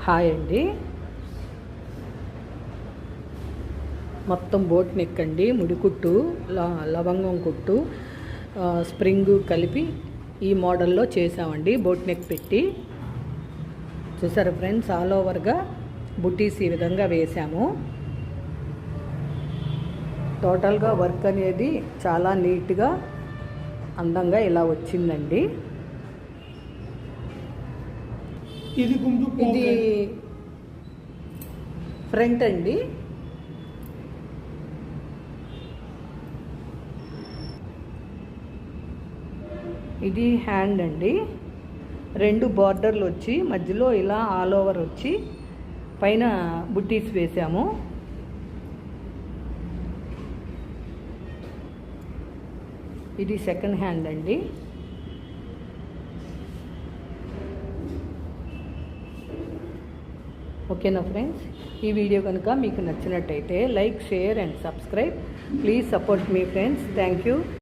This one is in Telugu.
హాయ్ అండి. మొత్తం బోట్ నెక్ అండి, ముడికుట్టు, లవంగం కుట్టు, స్ప్రింగ్ కలిపి ఈ మోడల్లో చేసామండి. బోట్ నెక్ పెట్టి చూసారు ఫ్రెండ్స్, ఆల్ ఓవర్గా బుటీస్ ఈ విధంగా వేసాము. టోటల్గా వర్క్ అనేది చాలా నీట్గా అందంగా ఇలా వచ్చిందండి. ఇది ఫ్రంట్ అండి. ఇది హ్యాండ్ అండి. 2 బార్డర్లు వచ్చి మధ్యలో ఇలా ఆల్ ఓవర్ వచ్చి పైన బుట్టీస్ వేసాము. ఇది సెకండ్ హ్యాండ్ అండి. ఓకేనా ఫ్రెండ్స్, ఈ వీడియో కనుక మీకు నచ్చినట్టయితే like, share and subscribe. Please support me friends. Thank you.